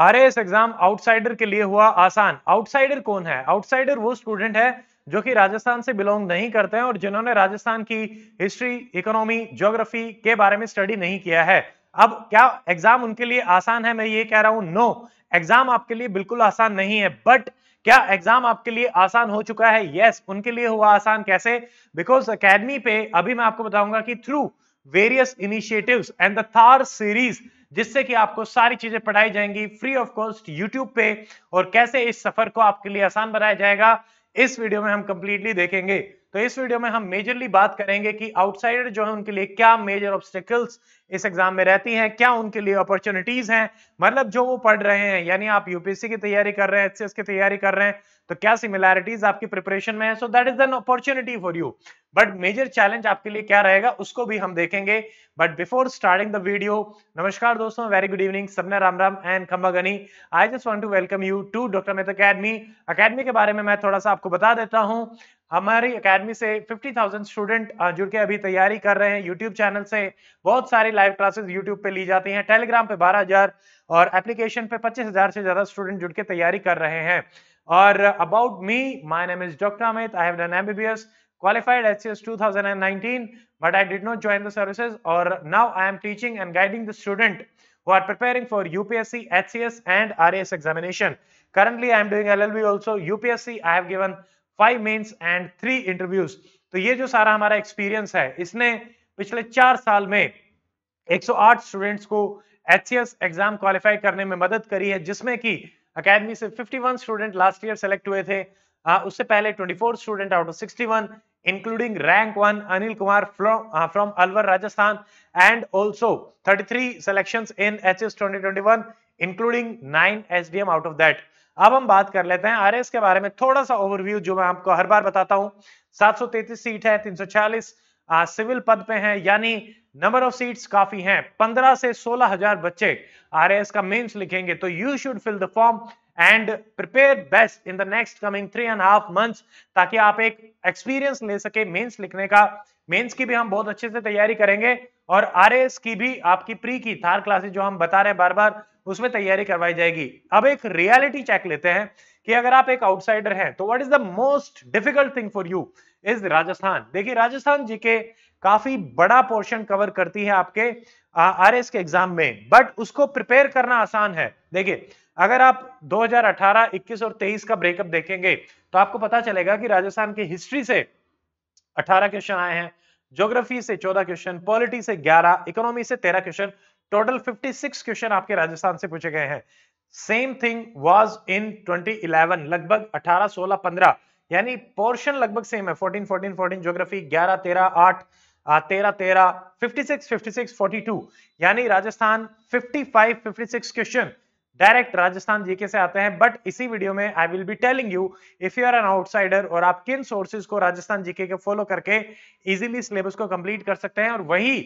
RAS exam outsider के लिए हुआ आसान। आउटसाइडर कौन है? आउटसाइडर वो स्टूडेंट है जो कि राजस्थान से बिलोंग नहीं करते हैं और जिन्होंने राजस्थान की हिस्ट्री, इकोनॉमी, ज्योग्राफी के बारे में स्टडी नहीं किया है। अब क्या एग्जाम उनके लिए आसान है? मैं ये कह रहा हूं नो, एग्जाम आपके लिए बिल्कुल आसान नहीं है। बट क्या एग्जाम आपके लिए आसान हो चुका है? यस, उनके लिए हुआ आसान। कैसे? बिकॉज अकेडमी पे अभी मैं आपको बताऊंगा कि through various initiatives and the Thar series, जिससे कि आपको सारी चीजें पढ़ाई जाएंगी फ्री ऑफ कॉस्ट यूट्यूब पे, और कैसे इस सफर को आपके लिए आसान बनाया जाएगा इस वीडियो में हम कंप्लीटली देखेंगे। तो इस वीडियो में हम मेजरली बात करेंगे कि आउटसाइडर जो है उनके लिए क्या मेजर ऑब्स्टेकल्स इस एग्जाम में रहती हैं, क्या उनके लिए अपॉर्चुनिटीज हैं। मतलब जो वो पढ़ रहे हैं, यानी आप यूपीएससी की तैयारी कर रहे हैं, एचसीएस की तैयारी कर रहे हैं, तो क्या सिमिलैरिटीज आपकी प्रिपरेशन में है। So that is an opportunity for you. But major challenge आपके लिए क्या रहेगा उसको भी हम देखेंगे। But before starting the video, नमस्कार दोस्तों, वेरी गुड इवनिंग, सबने राम राम एंड खंबा गनी। I just want to welcome you to doctor Mehta academy. Academy के बारे में मैं थोड़ा सा आपको बता देता हूं। हमारी अकेडमी से 50,000 स्टूडेंट जुड़ के अभी तैयारी कर रहे हैं। यूट्यूब चैनल से बहुत सारी लाइव क्लासेस यूट्यूब पे ली जाती हैं, टेलीग्राम पे 12,000 और एप्लीकेशन पे 25,000 से ज्यादा स्टूडेंट जुड़ के तैयारी कर रहे हैं। और about me, my name is doctor Amit, I have done MBBS, qualified HCS 2019, but I did not join the services, or now I am teaching and guiding the student who are preparing for UPSC, HCS and RAS examination. Currently I am doing LLB also, UPSC I have given 5 mains and 3 interviews. तो ये जो सारा हमारा experience है, इसने पिछले 4 साल में 108 स्टूडेंट्स को HCS एग्जाम क्वालिफाई करने में मदद करी है, जिसमें कि अकेडमी से 51 स्टूडेंट लास्ट ईयर सेलेक्ट हुए थे। उससे पहले 24 student out of 61, including rank 1 Anil Kumar from Alwar, Rajasthan, and also 33 selections in HS 2021, including 9 SDM out of that. अब हम बात कर लेते हैं आरएस के बारे में, थोड़ा सा ओवरव्यू जो मैं आपको हर बार बताता हूं। 733 सीट है, 340 सिविल पद पे हैं, यानी नंबर ऑफ सीट्स काफी हैं। 15 से 16,000 बच्चे आरएस का मेंस लिखेंगे। तो you should fill the form and prepare best in the next coming 3.5 months, ताकि आप एक एक्सपीरियंस ले सके मेंस लिखने का। मेंस की भी हम बहुत अच्छे से तैयारी करेंगे और आरएएस की भी, आपकी प्री की थार क्लासेस जो हम बता रहे हैं बार बार, उसमें तैयारी करवाई जाएगी। अब एक रियलिटी चेक लेते हैं कि अगर आप एक आउटसाइडर हैं तो what is the most difficult thing for you is Rajasthan. देखिए, राजस्थान जीके काफी बड़ा पोर्शन कवर करती है आपके आरएएस के एग्जाम में, बट उसको प्रिपेयर करना आसान है। देखिए, अगर आप 2018, 21 और 23 का ब्रेकअप देखेंगे तो आपको पता चलेगा कि राजस्थान की हिस्ट्री से 18 क्वेश्चन आए हैं, ज्योग्राफी से 14 क्वेश्चन, पॉलिटी से 11, इकोनॉमी से 13 क्वेश्चन, टोटल 56 क्वेश्चन आपके राजस्थान से पूछे गए हैं। सेम थिंग वाज इन 2011, लगभग 18, 16, 15, यानी पोर्शन लगभग सेम है। 14, 14, 14 ज्योग्राफी, 11, 13, 8, 13, 13, 56, 56, 42, यानी Rajasthan 55, 56 question direct Rajasthan GK से आते हैं। बट इसी वीडियो में I will be telling you if you are an outsider और आप किन सोर्सेज को राजस्थान जीके के फॉलो करके इजीली सिलेबस को कंप्लीट कर सकते हैं, और वही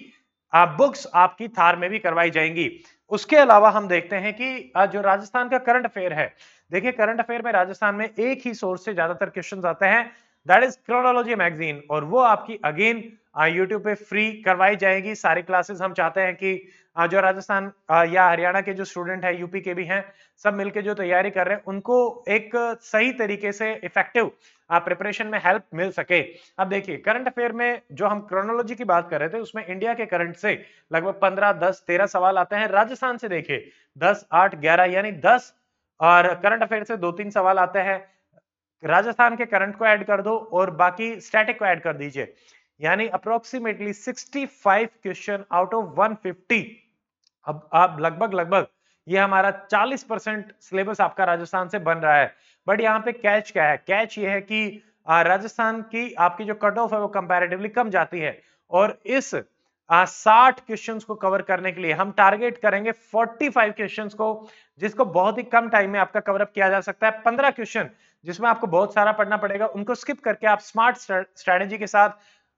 बुक्स आपकी थार में भी करवाई जाएंगी। उसके अलावा हम देखते हैं कि जो राजस्थान का करंट अफेयर है, देखिए करंट अफेयर में राजस्थान में एक ही सोर्स से ज्यादातर क्वेश्चन आते हैं, दैट इज क्रोनोलॉजी मैगजीन, और वो आपकी अगेन यूट्यूब पे फ्री करवाई जाएगी सारी क्लासेस। हम चाहते हैं कि जो राजस्थान या हरियाणा के जो स्टूडेंट है, यूपी के भी हैं, सब मिलके जो तैयारी कर रहे हैं, उनको एक सही तरीके से इफेक्टिव प्रिपरेशन में हेल्प मिल सके। अब देखिए, करंट अफेयर में जो हम क्रोनोलॉजी की बात कर रहे थे, उसमें इंडिया के करंट से लगभग 15, 10, 13 सवाल आते हैं। राजस्थान से देखिए 10, 8, 11, यानी 10, और करंट अफेयर से 2-3 सवाल आते हैं। राजस्थान के करंट को ऐड कर दो और बाकी स्टैटिक को ऐड कर दीजिए, यानी अप्रोक्सीमेटली 65 क्वेश्चन आउट ऑफ 150। अब आप लगभग ये हमारा 40% सिलेबस आपका राजस्थान से बन रहा है। बट यहाँ पे कैच क्या है? कैच ये है कि राजस्थान की आपकी जो कट ऑफ है वो कंपैरेटिवली कम जाती है, और इस 60 क्वेश्चंस को कवर करने के लिए हम टारगेट करेंगे 45 क्वेश्चंस को, जिसको बहुत ही कम टाइम में आपका कवर अप किया जा सकता है। 15 क्वेश्चन जिसमें आपको बहुत सारा पढ़ना पड़ेगा, उनको स्किप करके आप स्मार्ट स्ट्रेटेजी के साथ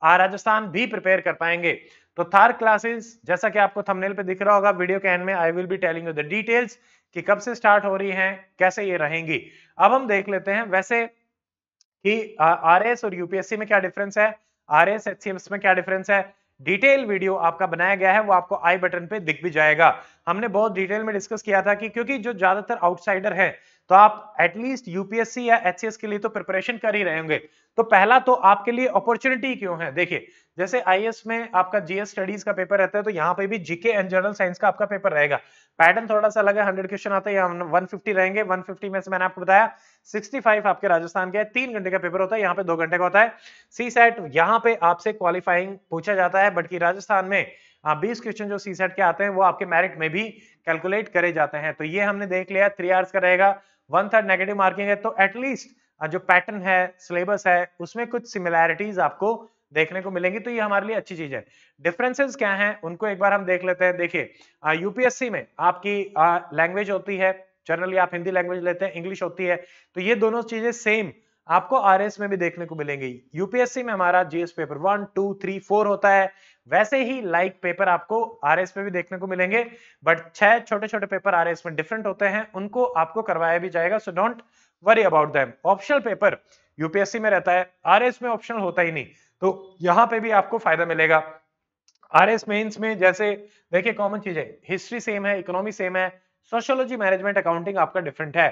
राजस्थान भी प्रिपेयर कर पाएंगे। तो थार क्लासेस, जैसा कि आपको थंबनेल पे दिख रहा होगा, वीडियो के एंड में I will be telling you the details कि कब से स्टार्ट हो रही हैं, कैसे ये रहेंगी। अब हम देख लेते हैं वैसे कि आरएस और यूपीएससी में क्या डिफरेंस है, आरएस एचसीएस में क्या डिफरेंस है। डिटेल वीडियो आपका बनाया गया है, वो आपको आई बटन पे दिख भी जाएगा। हमने बहुत डिटेल में डिस्कस किया था कि क्योंकि जो ज्यादातर आउटसाइडर है तो आप एटलीस्ट यूपीएससी या एचसीएस के लिए तो प्रिपरेशन कर ही रहे होंगे, तो पहला तो आपके लिए अपॉर्चुनिटी क्यों है। देखिए जैसे आईएएस में आपका जीएस स्टडीज का पेपर रहता है, तो यहाँ पे भी जीके एंड जनरल साइंस का आपका पेपर रहेगा। पैटर्न थोड़ा सा अलग है, 100 क्वेश्चन आते हैं, यहाँ 150 रहेंगे। 150 में से मैंने आपको बताया 65 आपके राजस्थान के 3 घंटे का पेपर होता है, यहाँ पे 2 घंटे का होता है। सी सेट यहाँ पे आपसे क्वालिफाइंग पूछा जाता है, बट की राजस्थान में 20 क्वेश्चन जो सी सेट के आते हैं वो आपके मेरिट में भी कैलकुलेट करे जाते हैं। तो ये हमने देख लिया 3 आवर्स का रहेगा, 1/3 नेगेटिव मार्किंग है। तो एटलीस्ट जो पैटर्न है, सिलेबस है, उसमें कुछ सिमिलैरिटीज आपको देखने को मिलेंगी, तो ये हमारे लिए अच्छी चीज है। डिफरेंसेस क्या हैं उनको एक बार हम देख लेते हैं। देखिए यूपीएससी में आपकी लैंग्वेज होती है, जनरली आप हिंदी लैंग्वेज लेते हैं, इंग्लिश होती है, तो ये दोनों चीजें सेम आपको आरएस में भी देखने को मिलेंगी। यूपीएससी में हमारा जीएस पेपर 1, 2, 3, 4 होता है, वैसे ही लाइक पेपर आपको आरएस में भी देखने को मिलेंगे, बट 6 छोटे छोटे पेपर आरएस में डिफरेंट होते हैं, उनको आपको करवाया भी जाएगा, so don't worry about them. Optional paper UPSC में रहता है, आरएस में ऑप्शनल होता ही नहीं, तो यहां पे भी आपको फायदा मिलेगा। आरएस मेंस में जैसे देखिए कॉमन चीज है, हिस्ट्री सेम है, इकोनॉमी सेम है, सोशियोलॉजी, मैनेजमेंट, अकाउंटिंग आपका डिफरेंट है।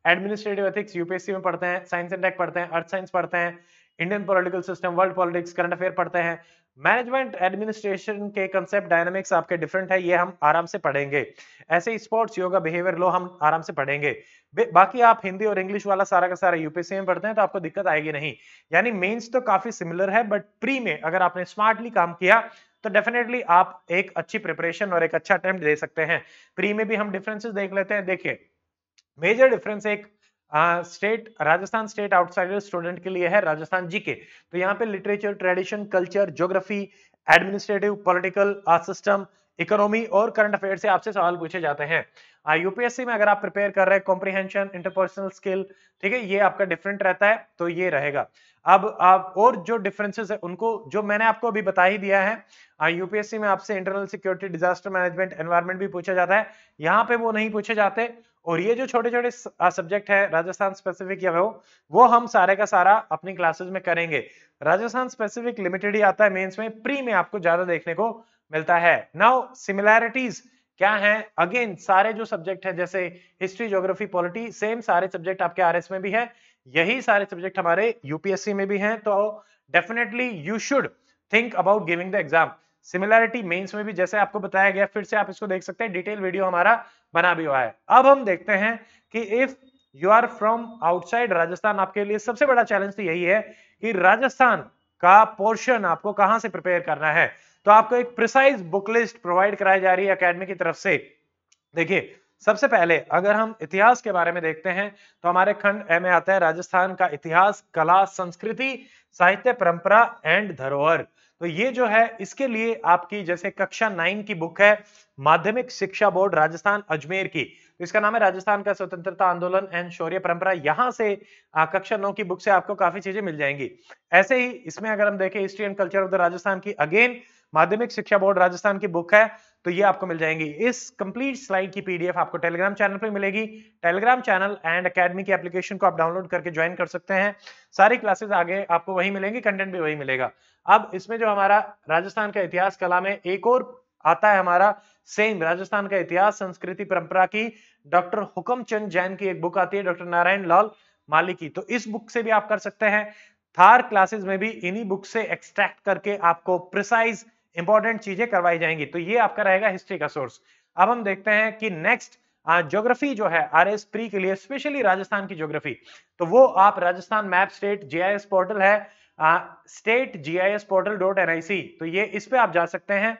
एडमिनिस्ट्रेटिव एथिक्स यूपीएससी में पढ़ते हैं, साइंस एंड टेक पढ़ते हैं, अर्थ साइंस पढ़ते हैं, Indian political system, world politics, current affair पढ़ते हैं। मैनेजमेंट एडमिनिस्ट्रेशन के कंसेप्ट, डायनामिक्स आपके डिफरेंट है, ये हम आराम से पढ़ेंगे। ऐसे स्पोर्ट्स, योगा, बिहेवियर लॉ हम आराम से पढ़ेंगे। बाकी आप हिंदी और इंग्लिश वाला सारा का सारा यूपीएससी में पढ़ते हैं, तो आपको दिक्कत आएगी नहीं। यानी मेंस तो काफी सिमिलर है, बट प्री में अगर आपने स्मार्टली काम किया तो डेफिनेटली आप एक अच्छी प्रिपरेशन और एक अच्छा अटेम्प्ट दे सकते हैं। प्री में भी हम डिफरेंसेस देख लेते हैं। देखिए मेजर डिफरेंस एक state, Rajasthan state outsider student के लिए है राजस्थान जीके। तो यहाँ पे literature, tradition, culture, geography, administrative, political system, economy और करंट अफेयर से आपसे सवाल पूछे जाते हैं। यूपीएससी में अगर आप प्रिपेयर कर रहे हैं कॉम्प्रिहेंशन, इंटरपर्सनल स्किल, ठीक है, ये आपका डिफरेंट रहता है, तो ये रहेगा। अब आप और जो डिफरेंसेस है उनको जो मैंने आपको अभी बता ही दिया है। यूपीएससी में आपसे internal security, disaster management, environment भी पूछा जाता है, यहाँ पे वो नहीं पूछे जाते। और ये जो छोटे छोटे सब्जेक्ट है राजस्थान स्पेसिफिक या वो हम सारे का सारा अपनी क्लासेस में करेंगे। राजस्थान स्पेसिफिक लिमिटेड ही आता है मेंस में, प्री में आपको ज्यादा देखने को मिलता है। नाउ सिमिलैरिटीज क्या है, अगेन सारे जो सब्जेक्ट है जैसे हिस्ट्री, ज्योग्राफी, पॉलिटी, सेम सारे सब्जेक्ट आपके आरएस में भी है, यही सारे सब्जेक्ट हमारे यूपीएससी में भी हैं। तो definitely you should think about giving the exam. Similarity mains में भी जैसे आपको बताया गया, फिर से आप इसको देख सकते हैं, डिटेल वीडियो हमारा बना भी हुआ है। अब हम देखते हैं कि if you are from outside Rajasthan, आपके लिए सबसे बड़ा चैलेंज तो यही है कि राजस्थान का पोर्शन आपको कहां से प्रिपेयर करना है। तो आपको एक प्रिसाइज बुक लिस्ट प्रोवाइड कराई जा रही है एकेडमी की तरफ से। देखिए सबसे पहले अगर हम इतिहास के बारे में देखते हैं, तो हमारे खंड ए में आता है राजस्थान का इतिहास, कला, संस्कृति, साहित्य, परंपरा एंड धरोहर। तो ये जो है इसके लिए आपकी जैसे कक्षा 9 की बुक है, माध्यमिक शिक्षा बोर्ड राजस्थान अजमेर की, तो इसका नाम है राजस्थान का स्वतंत्रता आंदोलन एंड शौर्य परंपरा। यहां से कक्षा 9 की बुक से आपको काफी चीजें मिल जाएंगी। ऐसे ही इसमें अगर हम देखें history and culture of the Rajasthan की, अगेन माध्यमिक शिक्षा बोर्ड राजस्थान की बुक है, तो ये आपको मिल जाएंगी। इस कंप्लीट स्लाइड की पीडीएफ आपको टेलीग्राम चैनल पे मिलेगी। टेलीग्राम चैनल एंड एकेडमी की एप्लीकेशन को आप डाउनलोड करके ज्वाइन कर सकते हैं। सारी क्लासेस आगे आपको वही मिलेंगी, कंटेंट भी वही मिलेगा। अब इसमें जो हमारा राजस्थान का इतिहास, कला में एक और आता है हमारा सेम राजस्थान का इतिहास, संस्कृति, परंपरा की, डॉक्टर हुक्मचंद जैन की एक बुक आती है, डॉक्टर नारायण लाल माली की, तो इस बुक से भी आप कर सकते हैं। थार क्लासेस में भी इन्हीं बुक से एक्सट्रैक्ट करके आपको प्रिसाइज इंपॉर्टेंट चीजें करवाई जाएंगी। तो ये आपका रहेगा हिस्ट्री का सोर्स। अब हम देखते हैं कि नेक्स्ट ज्योग्राफी जो है आरएस प्री के लिए, स्पेशली राजस्थान की ज्योग्राफी, तो वो आप Rajasthan map state GIS portal है, स्टेट जीआईएस पोर्टल.nic, तो ये इस पे आप जा सकते हैं।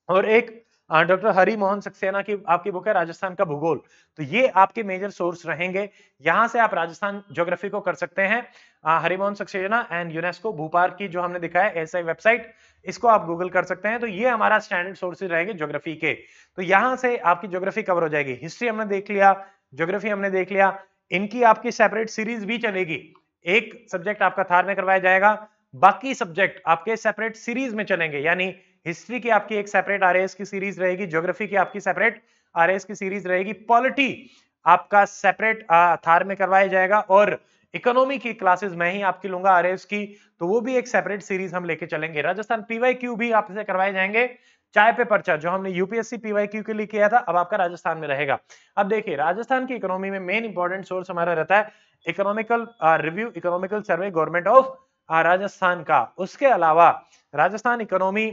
और एक डॉक्टर हरि मोहन सक्सेना की आपकी बुक है राजस्थान का भूगोल, तो ये आपके मेजर सोर्स रहेंगे। यहां से आप राजस्थान ज्योग्राफी को कर सकते हैं। हरिमोहन सक्सेना एंड यूनेस्को भूपाल की जो हमने दिखाया एसआई वेबसाइट, इसको आप गूगल कर सकते हैं। तो ये हमारा स्टैंडर्ड सोर्सेज रहेंगे ज्योग्राफी के, तो यहां से आपकी ज्योग्राफी कवर हो जाएगी। हिस्ट्री हमने देख लिया, ज्योग्राफी हमने देख लिया, इनकी आपकी सेपरेट सीरीज भी चलेगी। एक सब्जेक्ट आपका थार में करवाया जाएगा, बाकी सब्जेक्ट आपके सेपरेट सीरीज में चलेंगे, यानी हिस्ट्री की आपकी एक सेपरेट आरएएस की सीरीज रहेगी, ज्योग्राफी की आपकी सेपरेट आरएएस की सीरीज रहेगी, पॉलिटी आपका सेपरेट थार में करवाया जाएगा, और इकोनॉमी की क्लासेस मैं ही आपकी लूंगा आरएएस की, तो वो भी एक सेपरेट सीरीज हम लेके चलेंगे। राजस्थान पीवाईक्यू भी आपसे करवाए जाएंगे, चाय पे पर्चा जो हमने यूपीएससी पीवाईक्यू के लिए किया था, अब आपका राजस्थान में रहेगा। अब देखिए राजस्थान की इकोनॉमी में मेन इंपॉर्टेंट सोर्स हमारा रहता है economical review, economical survey government of Rajasthan का। उसके अलावा राजस्थान इकोनॉमी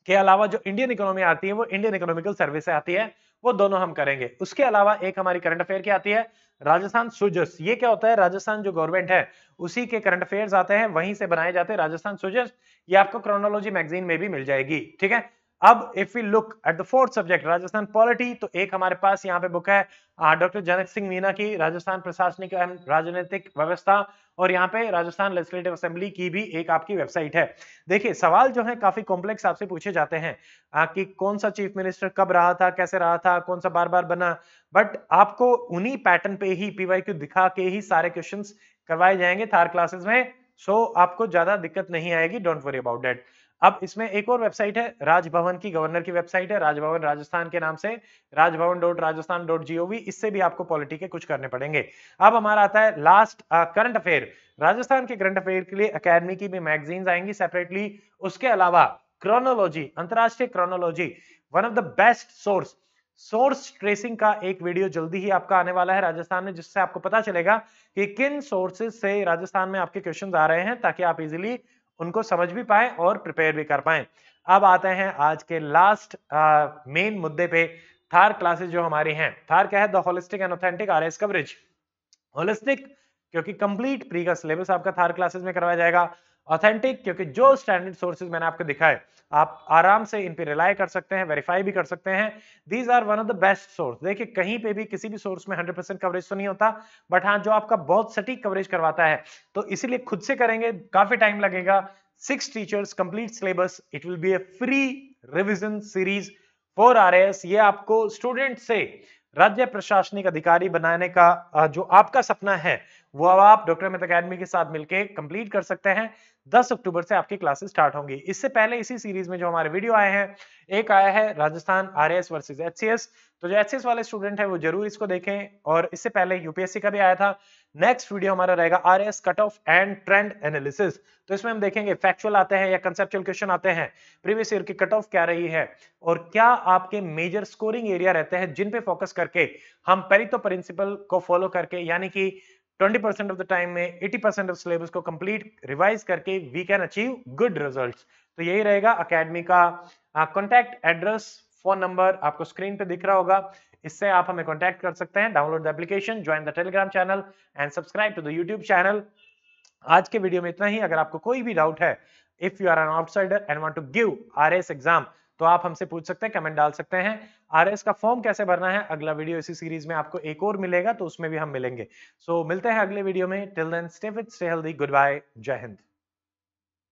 के अलावा जो इंडियन इकोनॉमी आती है वो इंडियन इकोनॉमिकल सर्वे से आती है, वो दोनों हम करेंगे। उसके अलावा एक हमारी करंट अफेयर की आती है राजस्थान सुजस। ये क्या होता है, राजस्थान जो गवर्नमेंट है उसी के करंट अफेयर्स आते हैं, वहीं से बनाए जाते हैं राजस्थान सुजस। ये आपको क्रोनोलॉजी मैगजीन में भी मिल जाएगी, ठीक है। अब if we look at the fourth subject Rajasthan polity, तो एक हमारे पास यहाँ पे बुक है डॉक्टर जनक सिंह मीना की राजस्थान प्रशासनिक एवं राजनीतिक व्यवस्था, और यहाँ पे राजस्थान लेजिस्लेटिव असेंबली की भी एक आपकी वेबसाइट है। देखिए सवाल जो है काफी कॉम्प्लेक्स आपसे पूछे जाते हैं कि कौन सा चीफ मिनिस्टर कब रहा था, कैसे रहा था, कौन सा बार बार बना, बट आपको उन्हीं पैटर्न पे ही पीवाईक्यू दिखा के ही सारे क्वेश्चंस करवाए जाएंगे थार क्लासेस में। सो आपको ज्यादा दिक्कत नहीं आएगी, डोंट वरी अबाउट दैट। अब इसमें एक और वेबसाइट है राजभवन की, गवर्नर की वेबसाइट है राजभवन राजस्थान के नाम से, rajbhavan.rajasthan.gov। इससे भी आपको पॉलिटी के कुछ करने पड़ेंगे। अब हमारा आता है लास्ट करंट अफेयर। राजस्थान के करंट अफेयर के लिए अकेडमी की भी मैगजीन्स आएंगी सेपरेटली। उसके अलावा क्रोनोलॉजी, अंतरराष्ट्रीय chronology, one of the best source tracing का एक वीडियो जल्दी ही आपका आने वाला है राजस्थान में, जिससे आपको पता चलेगा कि किन सोर्सेज से राजस्थान में आपके क्वेश्चंस आ रहे हैं, ताकि आप इजीली उनको समझ भी पाए और प्रिपेयर भी कर पाए। अब आते हैं आज के लास्ट मेन मुद्दे पे, थार क्लासेस जो हमारी हैं। थार क्या है, the holistic and authentic RS coverage. Holistic क्योंकि कंप्लीट प्री का सिलेबस आपका थार क्लासेस में करवाया जाएगा। ऑथेंटिक क्योंकि जो स्टैंडर्ड सोर्सेज मैंने आपको दिखाए आप आराम से इन पे रिलाई कर सकते हैं, वेरीफाई भी कर सकते हैं। These are one of the best source. देखिए कहीं पे भी किसी भी सोर्स में 100% कवरेज तो नहीं होता, बट हाँ जो आपका बहुत सटीक कवरेज करवाता है, तो इसीलिए खुद से करेंगे काफी टाइम लगेगा। 6 teachers complete syllabus, it will be A free revision series for RAS. ये आपको स्टूडेंट से राज्य प्रशासनिक अधिकारी बनाने का जो आपका सपना है वो अब आप डॉक्टर अमित अकेडमी के साथ मिलकर कंप्लीट कर सकते हैं। 10 अक्टूबर से आपकी क्लासेस स्टार्ट होंगी। इससे पहले इसी सीरीज में जो हमारे वीडियो आए हैं, एक आया है राजस्थान आरएएस वर्सेस एचसीएस, तो जो एचसीएस वाले स्टूडेंट है वो जरूर इसको देखें, और इससे पहले यूपीएससी का भी आया था। नेक्स्ट वीडियो हमारा रहेगा RAS cut off and trend analysis, तो इसमें हम देखेंगे फैक्चुअल आते हैं या कंसेप्चुअल क्वेश्चन आते हैं, प्रीवियस ईयर की कट ऑफ क्या रही है, और क्या आपके मेजर स्कोरिंग एरिया रहते हैं जिन पे फोकस करके हम पेरेटो प्रिंसिपल को फॉलो करके, यानी कि 20% ऑफ द टाइम में 80% ऑफ सिलेबस को कंप्लीट रिवाइज करके we can achieve good results. तो यही रहेगा अकेडमी का कॉन्टैक्ट एड्रेस, फोन नंबर आपको स्क्रीन पे दिख रहा होगा, इससे आप हमें कॉन्टैक्ट कर सकते हैं। Download the application, join the Telegram channel and subscribe to the YouTube channel. आज के वीडियो में इतना ही। अगर आपको कोई भी डाउट है, if you are an outsider and want to give RAS exam, तो आप हमसे पूछ सकते हैं, कमेंट डाल सकते हैं। आरएएस का फॉर्म कैसे भरना है, अगला वीडियो इसी सीरीज में आपको एक और मिलेगा, तो उसमें भी हम मिलेंगे। सो मिलते हैं अगले वीडियो में। Till then stay fit, stay healthy, goodbye, Jai Hind.